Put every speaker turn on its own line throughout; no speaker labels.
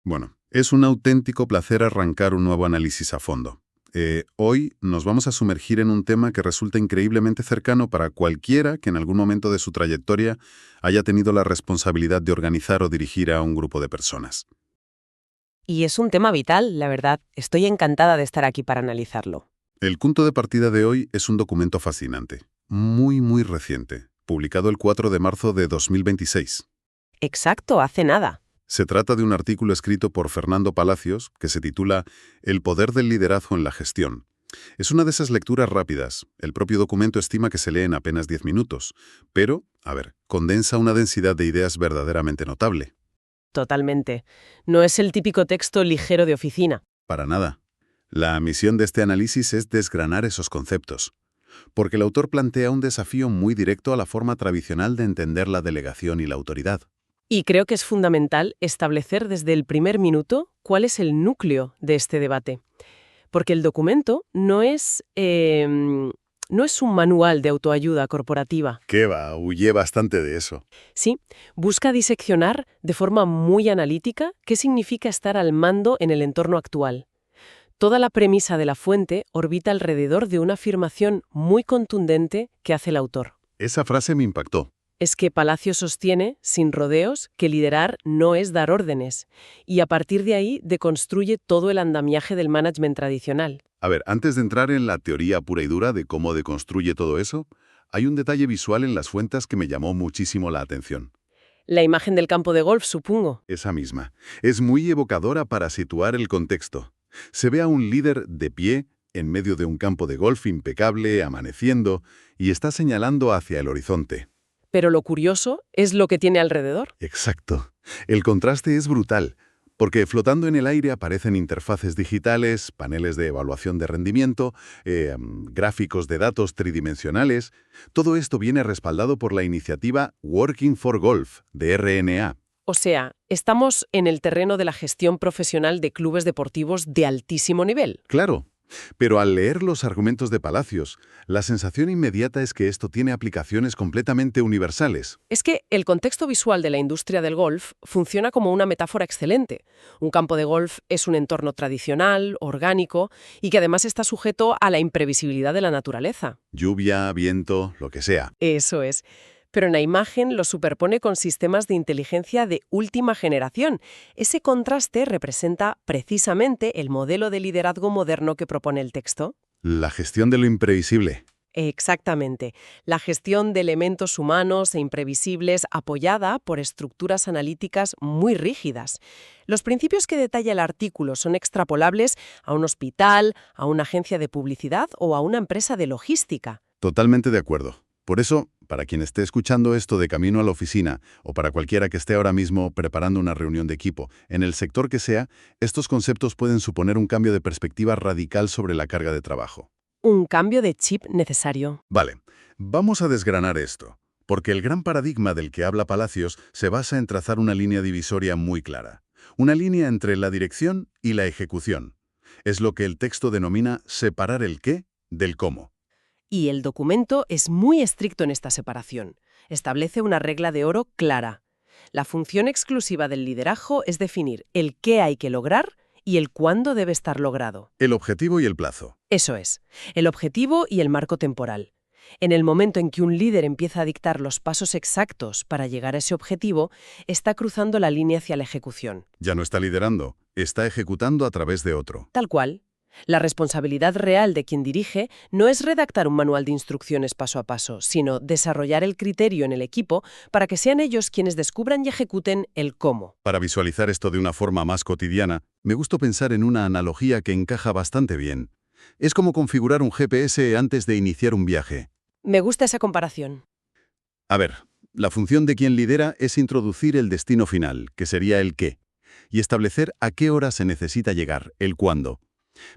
Bueno, es un auténtico placer arrancar un nuevo análisis a fondo. Hoy nos vamos a sumergir en un tema que resulta increíblemente cercano para cualquiera que en algún momento de su trayectoria haya tenido la responsabilidad de organizar o dirigir a un grupo de personas.
Y es un tema vital, la verdad. Estoy encantada de estar aquí para analizarlo.
El punto de partida de hoy es un documento fascinante, muy reciente, publicado el 4 de marzo de 2026.
Exacto, hace nada.
Se trata de un artículo escrito por Fernando Palacios que se titula El poder del liderazgo en la gestión. Es una de esas lecturas rápidas. El propio documento estima que se lee en apenas 10 minutos, pero, condensa una densidad de ideas verdaderamente notable.
Totalmente. No es el típico texto ligero de oficina.
Para nada. La misión de este análisis es desgranar esos conceptos, porque el autor plantea un desafío muy directo a la forma tradicional de entender la delegación y la autoridad.
Y creo que es fundamental establecer desde el primer minuto cuál es el núcleo de este debate. Porque el documento no es un manual de autoayuda corporativa.
¿Qué va? Huye bastante de eso.
Sí, busca diseccionar de forma muy analítica qué significa estar al mando en el entorno actual. Toda la premisa de la fuente orbita alrededor de una afirmación muy contundente que hace el autor.
Esa frase me impactó.
Es que Palacio sostiene, sin rodeos, que liderar no es dar órdenes, y a partir de ahí deconstruye todo el andamiaje del management tradicional.
A ver, antes de entrar en la teoría pura y dura de cómo deconstruye todo eso, hay un detalle visual en las fuentes que me llamó muchísimo la atención.
La imagen del campo de golf, supongo.
Esa misma. Es muy evocadora para situar el contexto. Se ve a un líder de pie, en medio de un campo de golf impecable, amaneciendo, y está señalando hacia el horizonte.
Pero lo curioso es lo que tiene alrededor.
Exacto. El contraste es brutal, porque flotando en el aire aparecen interfaces digitales, paneles de evaluación de rendimiento, gráficos de datos tridimensionales. Todo esto viene respaldado por la iniciativa Working for Golf, de RNA.
O sea, estamos en el terreno de la gestión profesional de clubes deportivos de altísimo nivel.
Claro. Pero al leer los argumentos de Palacios, la sensación inmediata es que esto tiene aplicaciones completamente universales.
Es que el contexto visual de la industria del golf funciona como una metáfora excelente. Un campo de golf es un entorno tradicional, orgánico, y que además está sujeto a la imprevisibilidad de la naturaleza.
Lluvia, viento, lo que sea.
Eso es. Pero en la imagen lo superpone con sistemas de inteligencia de última generación. Ese contraste representa precisamente el modelo de liderazgo moderno que propone el texto.
La gestión de lo imprevisible.
Exactamente. La gestión de elementos humanos e imprevisibles apoyada por estructuras analíticas muy rígidas. Los principios que detalla el artículo son extrapolables a un hospital, a una agencia de publicidad o a una empresa de logística.
Totalmente de acuerdo. Por eso, para quien esté escuchando esto de camino a la oficina o para cualquiera que esté ahora mismo preparando una reunión de equipo, en el sector que sea, estos conceptos pueden suponer un cambio de perspectiva radical sobre la carga de trabajo.
Un cambio de chip necesario.
Vale, vamos a desgranar esto, porque el gran paradigma del que habla Palacios se basa en trazar una línea divisoria muy clara. Una línea entre la dirección y la ejecución. Es lo que el texto denomina separar el qué del cómo.
Y el documento es muy estricto en esta separación. Establece una regla de oro clara. La función exclusiva del liderazgo es definir el qué hay que lograr y el cuándo debe estar logrado.
El objetivo y el plazo.
Eso es, el objetivo y el marco temporal. En el momento en que un líder empieza a dictar los pasos exactos para llegar a ese objetivo, está cruzando la línea hacia la ejecución.
Ya no está liderando, está ejecutando a través de otro.
Tal cual. La responsabilidad real de quien dirige no es redactar un manual de instrucciones paso a paso, sino desarrollar el criterio en el equipo para que sean ellos quienes descubran y ejecuten el cómo.
Para visualizar esto de una forma más cotidiana, me gusta pensar en una analogía que encaja bastante bien. Es como configurar un GPS antes de iniciar un viaje.
Me gusta esa comparación.
A ver, la función de quien lidera es introducir el destino final, que sería el qué, y establecer a qué hora se necesita llegar, el cuándo.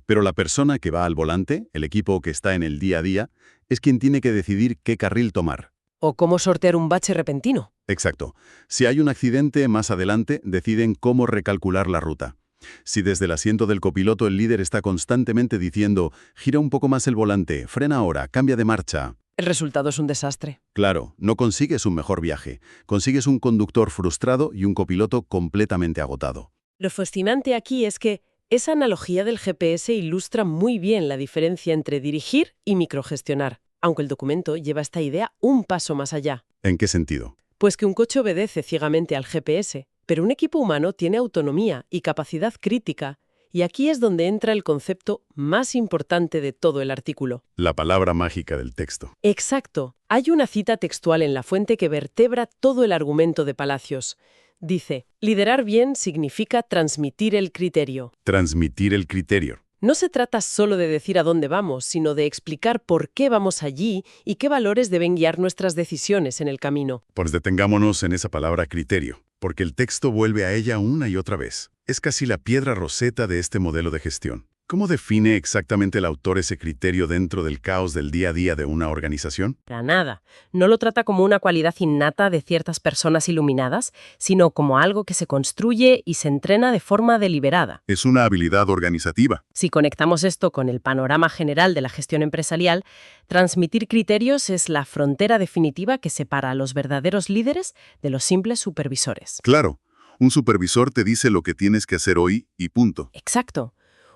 Pero la persona que va al volante, el equipo que está en el día a día, es quien tiene que decidir qué carril tomar.
O cómo sortear un bache repentino.
Exacto. Si hay un accidente, más adelante deciden cómo recalcular la ruta. Si desde el asiento del copiloto el líder está constantemente diciendo «gira un poco más el volante, frena ahora, cambia de marcha».
El resultado es un desastre.
Claro, no consigues un mejor viaje. Consigues un conductor frustrado y un copiloto completamente agotado.
Lo fascinante aquí es que esa analogía del GPS ilustra muy bien la diferencia entre dirigir y microgestionar, aunque el documento lleva esta idea un paso más allá.
¿En qué sentido?
Pues que un coche obedece ciegamente al GPS, pero un equipo humano tiene autonomía y capacidad crítica, y aquí es donde entra el concepto más importante de todo el artículo.
La palabra mágica del texto.
Exacto. Hay una cita textual en la fuente que vertebra todo el argumento de Palacios. Dice, liderar bien significa transmitir el criterio.
Transmitir el criterio.
No se trata solo de decir a dónde vamos, sino de explicar por qué vamos allí y qué valores deben guiar nuestras decisiones en el camino.
Pues detengámonos en esa palabra criterio, porque el texto vuelve a ella una y otra vez. Es casi la piedra roseta de este modelo de gestión. ¿Cómo define exactamente el autor ese criterio dentro del caos del día a día de una organización?
Para nada. No lo trata como una cualidad innata de ciertas personas iluminadas, sino como algo que se construye y se entrena de forma deliberada.
Es una habilidad organizativa.
Si conectamos esto con el panorama general de la gestión empresarial, transmitir criterios es la frontera definitiva que separa a los verdaderos líderes de los simples supervisores.
Claro, un supervisor te dice lo que tienes que hacer hoy y punto.
Exacto.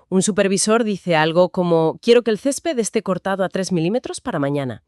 Un supervisor dice algo como, quiero que el césped esté cortado a 3 milímetros para mañana.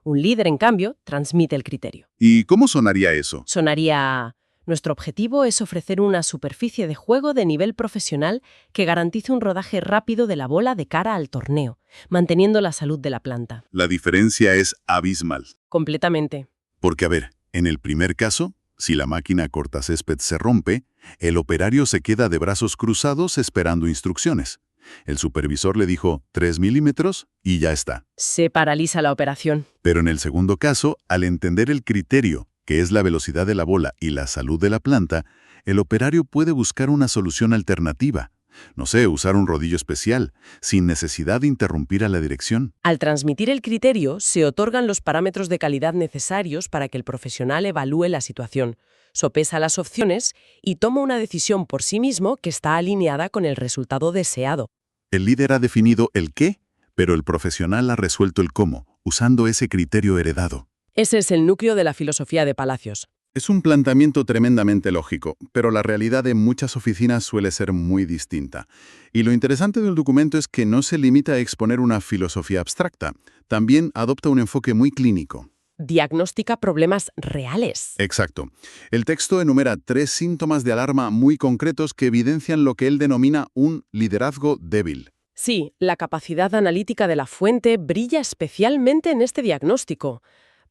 Un líder, en cambio, transmite el criterio.
¿Y cómo sonaría eso?
Sonaría, nuestro objetivo es ofrecer una superficie de juego de nivel profesional que garantice un rodaje rápido de la bola de cara al torneo, manteniendo la salud de la planta.
La diferencia es abismal.
Completamente.
Porque, a ver, en el primer caso, si la máquina cortacésped se rompe, el operario se queda de brazos cruzados esperando instrucciones. El supervisor le dijo 3 milímetros y ya está.
Se paraliza la operación.
Pero en el segundo caso, al entender el criterio, que es la velocidad de la bola y la salud de la planta, el operario puede buscar una solución alternativa. No sé, usar un rodillo especial, sin necesidad de interrumpir a la dirección.
Al transmitir el criterio, se otorgan los parámetros de calidad necesarios para que el profesional evalúe la situación, sopesa las opciones y toma una decisión por sí mismo que está alineada con el resultado deseado.
El líder ha definido el qué, pero el profesional ha resuelto el cómo, usando ese criterio heredado.
Ese es el núcleo de la filosofía de Palacios.
Es un planteamiento tremendamente lógico, pero la realidad de muchas oficinas suele ser muy distinta. Y lo interesante del documento es que no se limita a exponer una filosofía abstracta, también adopta un enfoque muy clínico.
Diagnostica problemas reales.
Exacto. El texto enumera 3 síntomas de alarma muy concretos que evidencian lo que él denomina un liderazgo débil.
Sí, la capacidad analítica de la fuente brilla especialmente en este diagnóstico.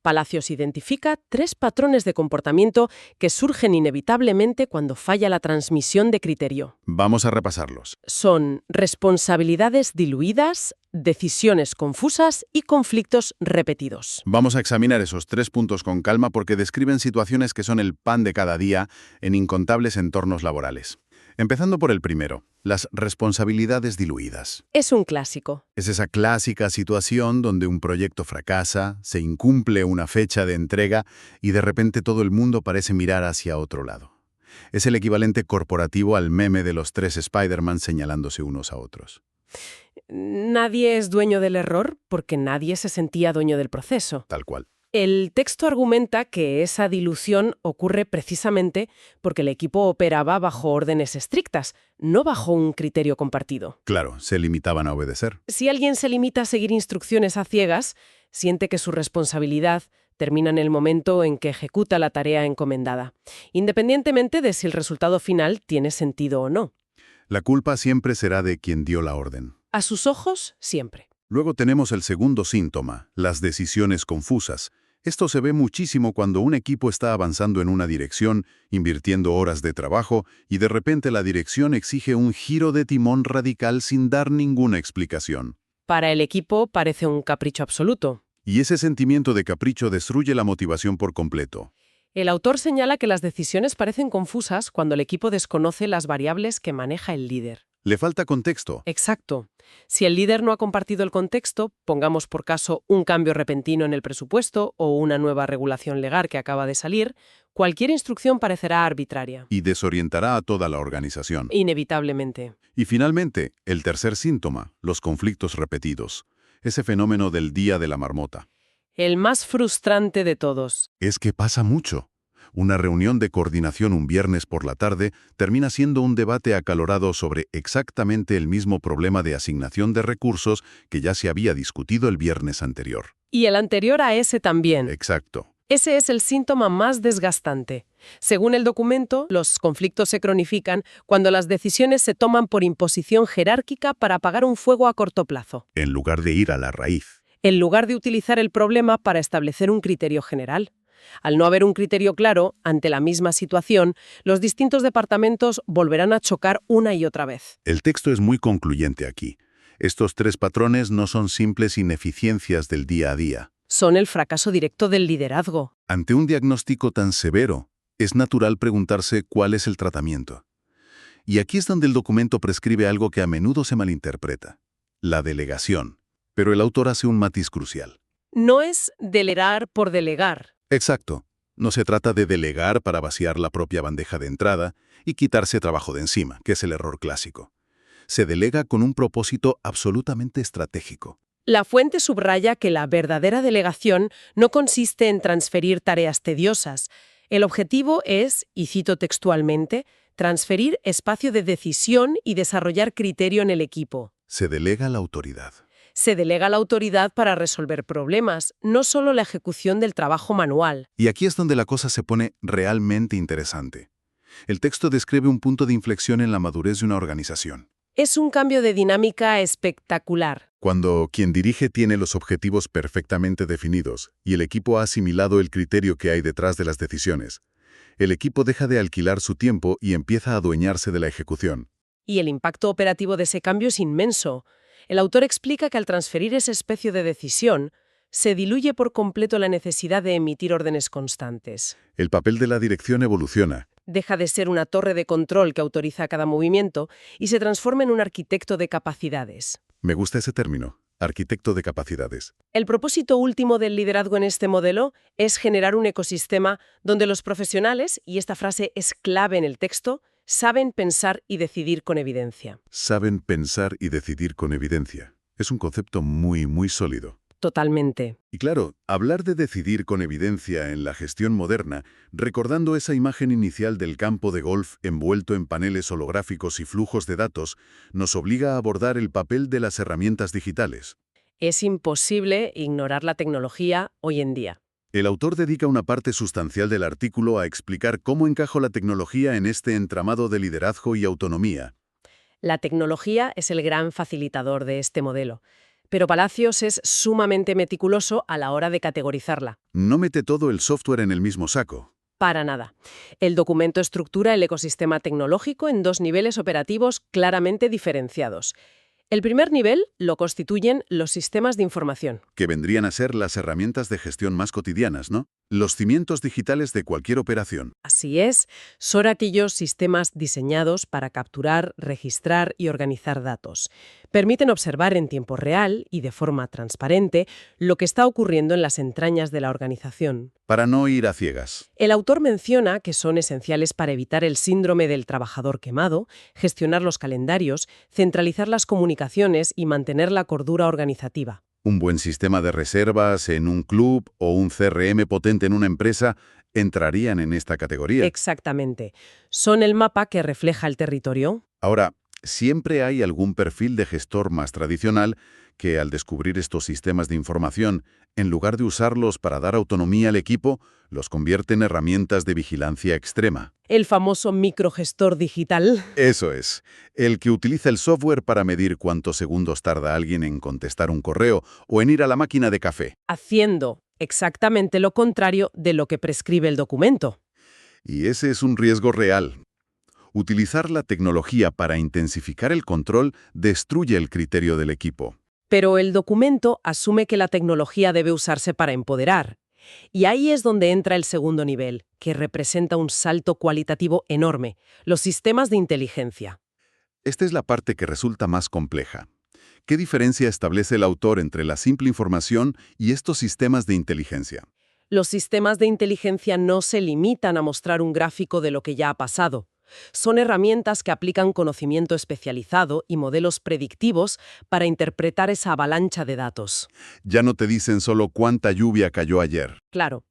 Palacios identifica 3 patrones de comportamiento que surgen inevitablemente cuando falla la transmisión de criterio.
Vamos a repasarlos.
Son responsabilidades diluidas, decisiones confusas y conflictos repetidos.
Vamos a examinar esos 3 puntos con calma porque describen situaciones que son el pan de cada día en incontables entornos laborales. Empezando por el primero, las responsabilidades diluidas.
Es un clásico.
Es esa clásica situación donde un proyecto fracasa, se incumple una fecha de entrega y de repente todo el mundo parece mirar hacia otro lado. Es el equivalente corporativo al meme de los 3 Spider-Man señalándose unos a otros.
Nadie es dueño del error porque nadie se sentía dueño del proceso.
Tal cual.
El texto argumenta que esa dilución ocurre precisamente porque el equipo operaba bajo órdenes estrictas, no bajo un criterio compartido.
Claro, se limitaban a obedecer.
Si alguien se limita a seguir instrucciones a ciegas, siente que su responsabilidad termina en el momento en que ejecuta la tarea encomendada, independientemente de si el resultado final tiene sentido o no.
La culpa siempre será de quien dio la orden.
A sus ojos, siempre.
Luego tenemos el segundo síntoma, las decisiones confusas. Esto se ve muchísimo cuando un equipo está avanzando en una dirección, invirtiendo horas de trabajo, y de repente la dirección exige un giro de timón radical sin dar ninguna explicación.
Para el equipo parece un capricho absoluto.
Y ese sentimiento de capricho destruye la motivación por completo.
El autor señala que las decisiones parecen confusas cuando el equipo desconoce las variables que maneja el líder.
Le falta contexto.
Exacto. Si el líder no ha compartido el contexto, pongamos por caso un cambio repentino en el presupuesto o una nueva regulación legal que acaba de salir, cualquier instrucción parecerá arbitraria.
Y desorientará a toda la organización.
Inevitablemente.
Y finalmente, el tercer síntoma, los conflictos repetidos. Ese fenómeno del día de la marmota.
El más frustrante de todos.
Es que pasa mucho. Una reunión de coordinación un viernes por la tarde termina siendo un debate acalorado sobre exactamente el mismo problema de asignación de recursos que ya se había discutido el viernes anterior.
Y el anterior a ese también.
Exacto.
Ese es el síntoma más desgastante. Según el documento, los conflictos se cronifican cuando las decisiones se toman por imposición jerárquica para apagar un fuego a corto plazo,
En lugar de ir a la raíz.
en lugar de utilizar el problema para establecer un criterio general. Al no haber un criterio claro, ante la misma situación, los distintos departamentos volverán a chocar una y otra vez.
El texto es muy concluyente aquí. Estos tres patrones no son simples ineficiencias del día a día.
Son el fracaso directo del liderazgo.
Ante un diagnóstico tan severo, es natural preguntarse cuál es el tratamiento. Y aquí es donde el documento prescribe algo que a menudo se malinterpreta: la delegación. Pero el autor hace un matiz crucial.
No es delegar por delegar.
Exacto. No se trata de delegar para vaciar la propia bandeja de entrada y quitarse trabajo de encima, que es el error clásico. Se delega con un propósito absolutamente estratégico.
La fuente subraya que la verdadera delegación no consiste en transferir tareas tediosas. El objetivo es, y cito textualmente, transferir espacio de decisión y desarrollar criterio en el equipo.
Se delega la autoridad.
Se delega la autoridad para resolver problemas, no solo la ejecución del trabajo manual.
Y aquí es donde la cosa se pone realmente interesante. El texto describe un punto de inflexión en la madurez de una organización.
Es un cambio de dinámica espectacular.
Cuando quien dirige tiene los objetivos perfectamente definidos y el equipo ha asimilado el criterio que hay detrás de las decisiones, el equipo deja de alquilar su tiempo y empieza a adueñarse de la ejecución.
Y el impacto operativo de ese cambio es inmenso. El autor explica que al transferir esa especie de decisión, se diluye por completo la necesidad de emitir órdenes constantes.
El papel de la dirección evoluciona.
Deja de ser una torre de control que autoriza cada movimiento y se transforma en un arquitecto de capacidades.
Me gusta ese término, arquitecto de capacidades.
El propósito último del liderazgo en este modelo es generar un ecosistema donde los profesionales, y esta frase es clave en el texto, saben pensar y decidir con evidencia.
Saben pensar y decidir con evidencia. Es un concepto muy sólido.
Totalmente.
Y claro, hablar de decidir con evidencia en la gestión moderna, recordando esa imagen inicial del campo de golf envuelto en paneles holográficos y flujos de datos, nos obliga a abordar el papel de las herramientas digitales.
Es imposible ignorar la tecnología hoy en día.
El autor dedica una parte sustancial del artículo a explicar cómo encaja la tecnología en este entramado de liderazgo y autonomía.
La tecnología es el gran facilitador de este modelo, pero Palacios es sumamente meticuloso a la hora de categorizarla.
No mete todo el software en el mismo saco.
Para nada. El documento estructura el ecosistema tecnológico en dos niveles operativos claramente diferenciados. El primer nivel lo constituyen los sistemas de información.
Que vendrían a ser las herramientas de gestión más cotidianas, ¿no? Los cimientos digitales de cualquier operación.
Así es, son aquellos sistemas diseñados para capturar, registrar y organizar datos. Permiten observar en tiempo real y de forma transparente lo que está ocurriendo en las entrañas de la organización.
Para no ir a ciegas.
El autor menciona que son esenciales para evitar el síndrome del trabajador quemado, gestionar los calendarios, centralizar las comunicaciones y mantener la cordura organizativa.
Un buen sistema de reservas en un club o un CRM potente en una empresa entrarían en esta categoría.
Exactamente. Son el mapa que refleja el territorio.
Ahora, siempre hay algún perfil de gestor más tradicional que, al descubrir estos sistemas de información, en lugar de usarlos para dar autonomía al equipo, los convierte en herramientas de vigilancia extrema.
El famoso microgestor digital.
Eso es, el que utiliza el software para medir cuántos segundos tarda alguien en contestar un correo o en ir a la máquina de café.
Haciendo exactamente lo contrario de lo que prescribe el documento.
Y ese es un riesgo real. Utilizar la tecnología para intensificar el control destruye el criterio del equipo.
Pero el documento asume que la tecnología debe usarse para empoderar. Y ahí es donde entra el segundo nivel, que representa un salto cualitativo enorme, los sistemas de inteligencia.
Esta es la parte que resulta más compleja. ¿Qué diferencia establece el autor entre la simple información y estos sistemas de inteligencia?
Los sistemas de inteligencia no se limitan a mostrar un gráfico de lo que ya ha pasado. Son herramientas que aplican conocimiento especializado y modelos predictivos para interpretar esa avalancha de datos.
Ya no te dicen solo cuánta lluvia cayó ayer.
Claro,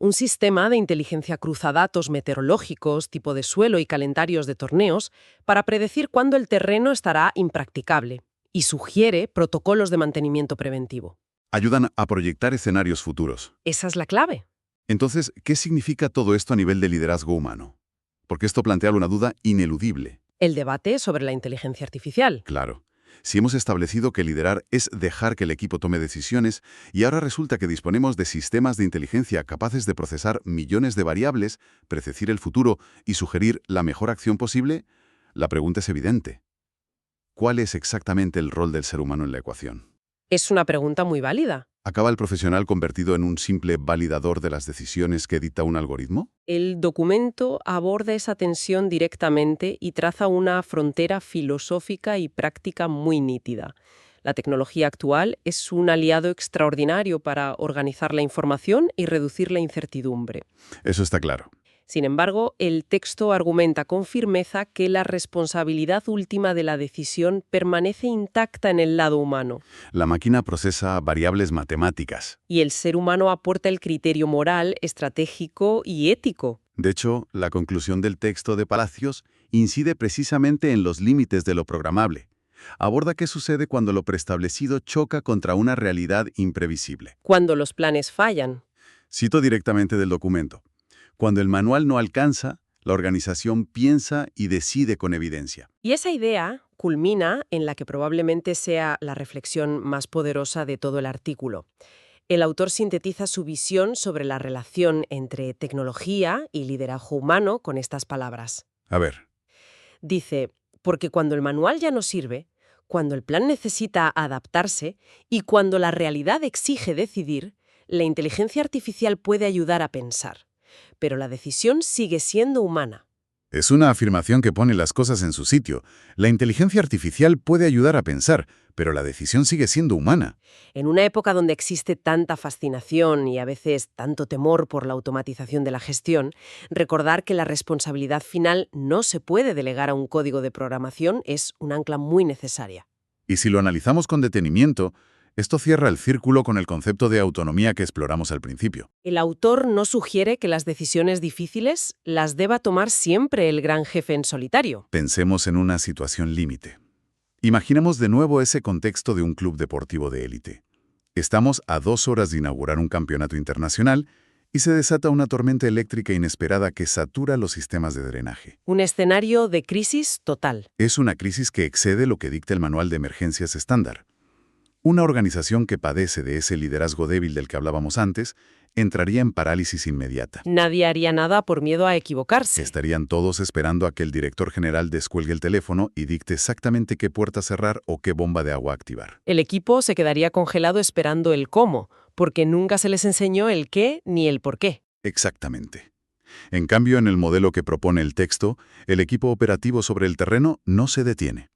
un sistema de inteligencia cruza datos meteorológicos, tipo de suelo y calendarios de torneos para predecir cuándo el terreno estará impracticable y sugiere protocolos de mantenimiento preventivo.
Ayudan a proyectar escenarios futuros.
Esa es la clave.
Entonces, ¿qué significa todo esto a nivel de liderazgo humano? Porque esto plantea una duda ineludible.
El debate sobre la inteligencia artificial.
Claro. Si hemos establecido que liderar es dejar que el equipo tome decisiones y ahora resulta que disponemos de sistemas de inteligencia capaces de procesar millones de variables, predecir el futuro y sugerir la mejor acción posible, la pregunta es evidente. ¿Cuál es exactamente el rol del ser humano en la ecuación?
Es una pregunta muy válida.
¿Acaba el profesional convertido en un simple validador de las decisiones que dicta un algoritmo?
El documento aborda esa tensión directamente y traza una frontera filosófica y práctica muy nítida. La tecnología actual es un aliado extraordinario para organizar la información y reducir la incertidumbre.
Eso está claro.
Sin embargo, el texto argumenta con firmeza que la responsabilidad última de la decisión permanece intacta en el lado humano.
La máquina procesa variables matemáticas.
Y el ser humano aporta el criterio moral, estratégico y ético.
De hecho, la conclusión del texto de Palacios incide precisamente en los límites de lo programable. Aborda qué sucede cuando lo preestablecido choca contra una realidad imprevisible.
Cuando los planes fallan.
Cito directamente del documento. Cuando el manual no alcanza, la organización piensa y decide con evidencia.
Y esa idea culmina en la que probablemente sea la reflexión más poderosa de todo el artículo. El autor sintetiza su visión sobre la relación entre tecnología y liderazgo humano con estas palabras.
A ver.
Dice, porque cuando el manual ya no sirve, cuando el plan necesita adaptarse y cuando la realidad exige decidir, la inteligencia artificial puede ayudar a pensar. Pero la decisión sigue siendo humana.
Es una afirmación que pone las cosas en su sitio. La inteligencia artificial puede ayudar a pensar, pero la decisión sigue siendo humana.
En una época donde existe tanta fascinación y a veces tanto temor por la automatización de la gestión, recordar que la responsabilidad final no se puede delegar a un código de programación es un ancla muy necesaria.
Y si lo analizamos con detenimiento, esto cierra el círculo con el concepto de autonomía que exploramos al principio.
El autor no sugiere que las decisiones difíciles las deba tomar siempre el gran jefe en solitario.
Pensemos en una situación límite. Imaginemos de nuevo ese contexto de un club deportivo de élite. Estamos a 2 horas de inaugurar un campeonato internacional y se desata una tormenta eléctrica inesperada que satura los sistemas de drenaje.
Un escenario de crisis total.
Es una crisis que excede lo que dicta el manual de emergencias estándar. Una organización que padece de ese liderazgo débil del que hablábamos antes entraría en parálisis inmediata.
Nadie haría nada por miedo a equivocarse.
Estarían todos esperando a que el director general descuelgue el teléfono y dicte exactamente qué puerta cerrar o qué bomba de agua activar.
El equipo se quedaría congelado esperando el cómo, porque nunca se les enseñó el qué ni el por qué.
Exactamente. En cambio, en el modelo que propone el texto, el equipo operativo sobre el terreno no se detiene.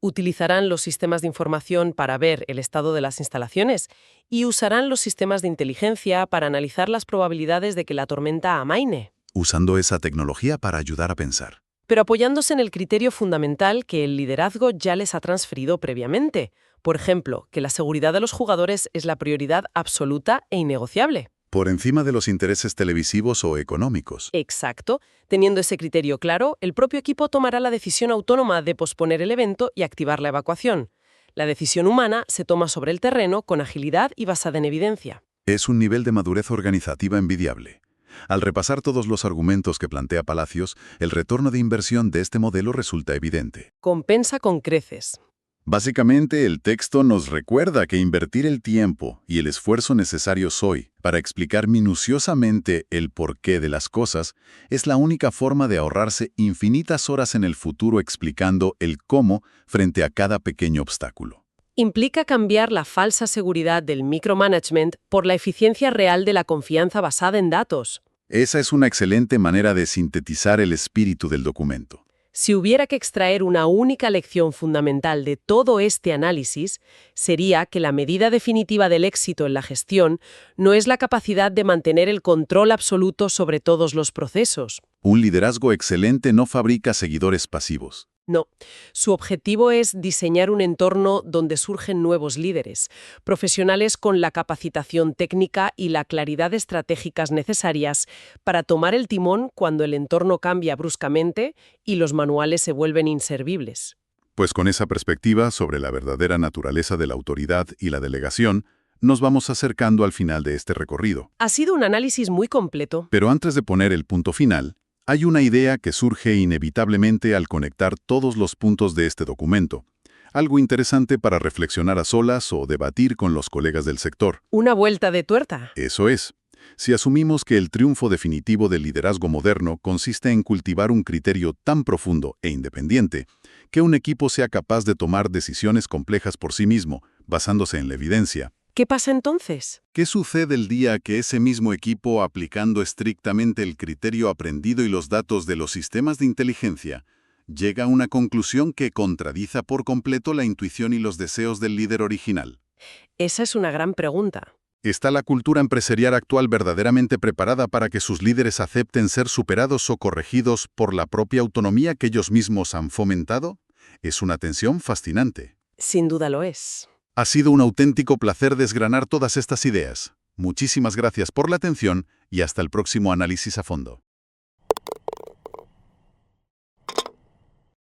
Utilizarán los sistemas de información para ver el estado de las instalaciones y usarán los sistemas de inteligencia para analizar las probabilidades de que la tormenta amaine.
Usando esa tecnología para ayudar a pensar.
Pero apoyándose en el criterio fundamental que el liderazgo ya les ha transferido previamente. Por ejemplo, que la seguridad de los jugadores es la prioridad absoluta e innegociable.
Por encima de los intereses televisivos o económicos.
Exacto. Teniendo ese criterio claro, el propio equipo tomará la decisión autónoma de posponer el evento y activar la evacuación. La decisión humana se toma sobre el terreno con agilidad y basada en evidencia.
Es un nivel de madurez organizativa envidiable. Al repasar todos los argumentos que plantea Palacios, el retorno de inversión de este modelo resulta evidente.
Compensa con creces.
Básicamente, el texto nos recuerda que invertir el tiempo y el esfuerzo necesarios hoy para explicar minuciosamente el porqué de las cosas es la única forma de ahorrarse infinitas horas en el futuro explicando el cómo frente a cada pequeño obstáculo.
Implica cambiar la falsa seguridad del micromanagement por la eficiencia real de la confianza basada en datos.
Esa es una excelente manera de sintetizar el espíritu del documento.
Si hubiera que extraer una única lección fundamental de todo este análisis, sería que la medida definitiva del éxito en la gestión no es la capacidad de mantener el control absoluto sobre todos los procesos.
Un liderazgo excelente no fabrica seguidores pasivos.
No, su objetivo es diseñar un entorno donde surgen nuevos líderes, profesionales con la capacitación técnica y la claridad estratégicas necesarias para tomar el timón cuando el entorno cambia bruscamente y los manuales se vuelven inservibles.
Pues con esa perspectiva sobre la verdadera naturaleza de la autoridad y la delegación, nos vamos acercando al final de este recorrido.
Ha sido un análisis muy completo.
Pero antes de poner el punto final, hay una idea que surge inevitablemente al conectar todos los puntos de este documento. Algo interesante para reflexionar a solas o debatir con los colegas del sector.
Una vuelta de tuerca.
Eso es. Si asumimos que el triunfo definitivo del liderazgo moderno consiste en cultivar un criterio tan profundo e independiente, que un equipo sea capaz de tomar decisiones complejas por sí mismo, basándose en la evidencia.
¿Qué pasa entonces?
¿Qué sucede el día que ese mismo equipo, aplicando estrictamente el criterio aprendido y los datos de los sistemas de inteligencia, llega a una conclusión que contradiza por completo la intuición y los deseos del líder original?
Esa es una gran pregunta.
¿Está la cultura empresarial actual verdaderamente preparada para que sus líderes acepten ser superados o corregidos por la propia autonomía que ellos mismos han fomentado? Es una tensión fascinante.
Sin duda lo es.
Ha sido un auténtico placer desgranar todas estas ideas. Muchísimas gracias por la atención y hasta el próximo análisis a fondo.